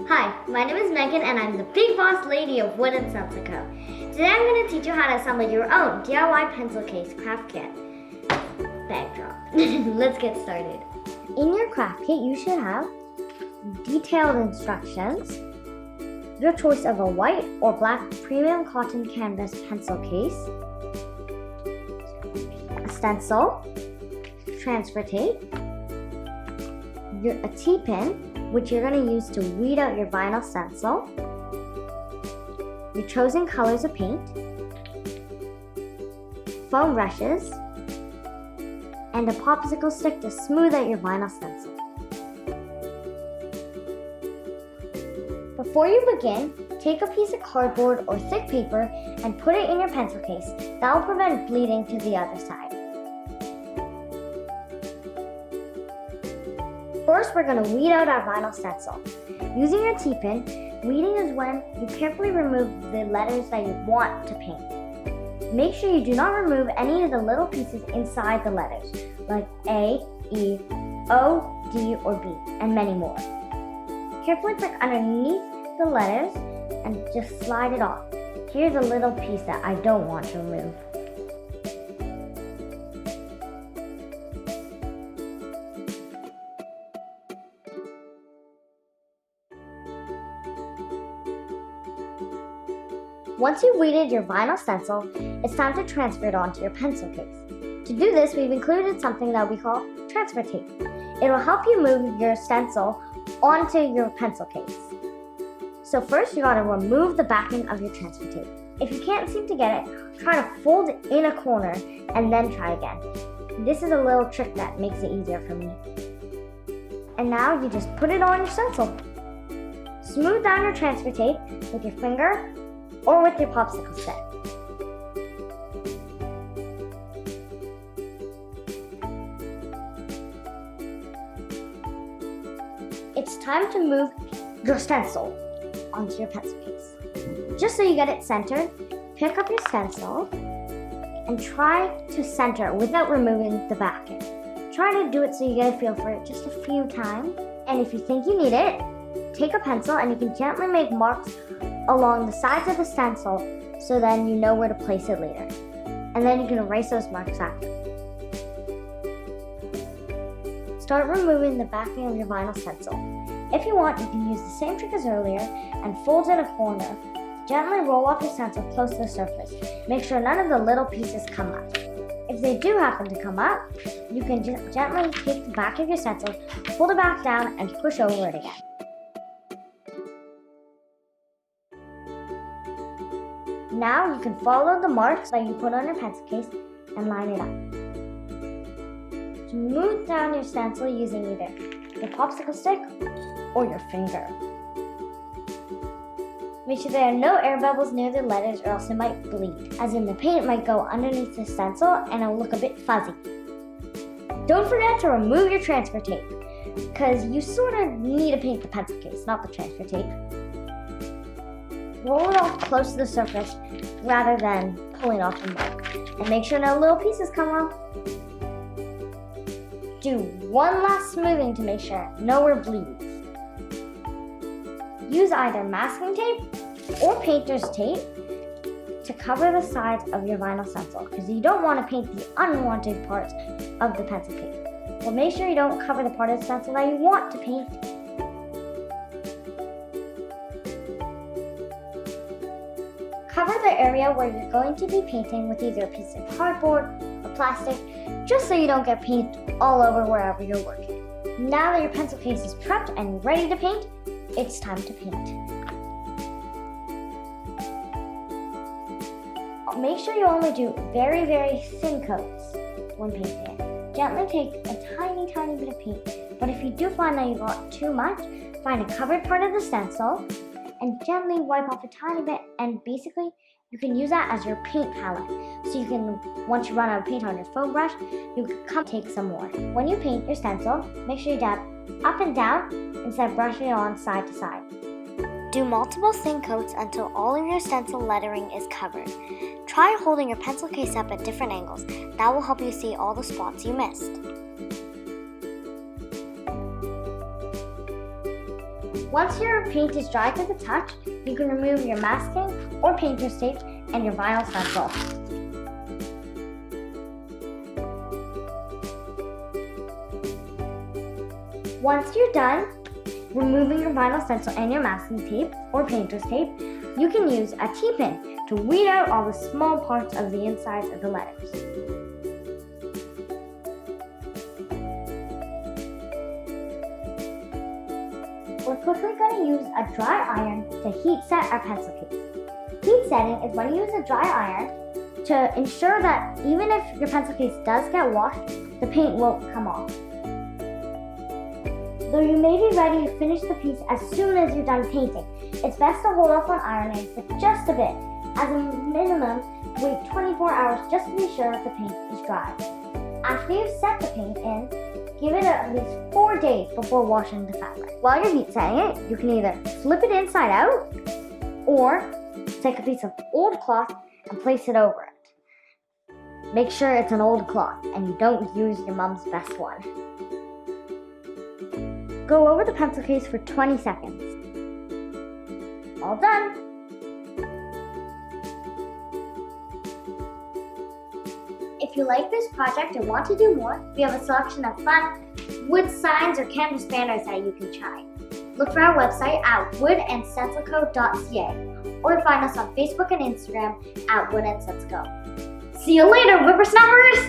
Hi, my name is Megan and I'm the big boss lady of Wood Stencil Co. Today I'm going to teach you how to assemble your own DIY pencil case craft kit. Bag drop. Let's get started. In your craft kit, you should have detailed instructions, your choice of a white or black premium cotton canvas pencil case, a stencil, transfer tape, a T-pin, which you're going to use to weed out your vinyl stencil, your chosen colors of paint, foam brushes, and a popsicle stick to smooth out your vinyl stencil. Before you begin, take a piece of cardboard or thick paper and put it in your pencil case. That will prevent bleeding to the other side. First, we're going to weed out our vinyl stencil. Using your T-pin, weeding is when you carefully remove the letters that you want to paint. Make sure you do not remove any of the little pieces inside the letters, like A, E, O, D, or B, and many more. Carefully prick underneath the letters and just slide it off. Here's a little piece that I don't want to remove. Once you've weeded your vinyl stencil, it's time to transfer it onto your pencil case. To do this, we've included something that we call transfer tape. It will help you move your stencil onto your pencil case. So first, you gotta remove the backing of your transfer tape. If you can't seem to get it, try to fold it in a corner and then try again. This is a little trick that makes it easier for me. And now you just put it on your stencil. Smooth down your transfer tape with your finger or with your popsicle stick. It's time to move your stencil onto your pencil case. Just so you get it centered, pick up your stencil and try to center it without removing the backing. Try to do it so you get a feel for it just a few times. And if you think you need it, take a pencil and you can gently make marks along the sides of the stencil so then you know where to place it later. And then you can erase those marks after. Start removing the backing of your vinyl stencil. If you want, you can use the same trick as earlier and fold in a corner. Gently roll off your stencil close to the surface. Make sure none of the little pieces come up. If they do happen to come up, you can gently take the back of your stencil, fold it back down, and push over it again. Now you can follow the marks that you put on your pencil case and line it up. Smooth down your stencil using either your popsicle stick or your finger. Make sure there are no air bubbles near the letters or else it might bleed, as in the paint might go underneath the stencil and it'll look a bit fuzzy. Don't forget to remove your transfer tape, because you sort of need to paint the pencil case, not the transfer tape. Roll it off close to the surface rather than pulling off the mark. And make sure no little pieces come off. Do one last smoothing to make sure nowhere bleeds. Use either masking tape or painter's tape to cover the sides of your vinyl stencil, because you don't want to paint the unwanted parts of the pencil case. But make sure you don't cover the part of the stencil that you want to paint. Cover the area where you're going to be painting with either a piece of cardboard or plastic, just so you don't get paint all over wherever you're working. Now that your pencil case is prepped and ready to paint, it's time to paint. Make sure you only do very, very thin coats when painting it. Gently take a tiny, tiny bit of paint, but if you do find that you got too much, find a covered part of the stencil and gently wipe off a tiny bit, and basically you can use that as your paint palette. So you can, once you run out of paint on your foam brush, you can come take some more. When you paint your stencil, make sure you dab up and down instead of brushing it on side to side. Do multiple thin coats until all of your stencil lettering is covered. Try holding your pencil case up at different angles. That will help you see all the spots you missed. Once your paint is dry to the touch, you can remove your masking or painter's tape and your vinyl stencil. Once you're done removing your vinyl stencil and your masking tape or painter's tape, you can use a T-pin to weed out all the small parts of the insides of the letters. We're quickly going to use a dry iron to heat set our pencil case. Heat setting is when you use a dry iron to ensure that even if your pencil case does get washed, the paint won't come off. Though you may be ready to finish the piece as soon as you're done painting, it's best to hold off on ironing for just a bit. As a minimum, wait 24 hours just to be sure that the paint is dry. After you've set the paint in, give it at least 4 days before washing the fabric. While you're heat setting it, you can either flip it inside out or take a piece of old cloth and place it over it. Make sure it's an old cloth and you don't use your mom's best one. Go over the pencil case for 20 seconds. All done! If you like this project and want to do more, we have a selection of fun wood signs or canvas banners that you can try. Look for our website at woodandstencilco.ca or find us on Facebook and Instagram at Wood and Stencil Co. See you later, whippersnappers!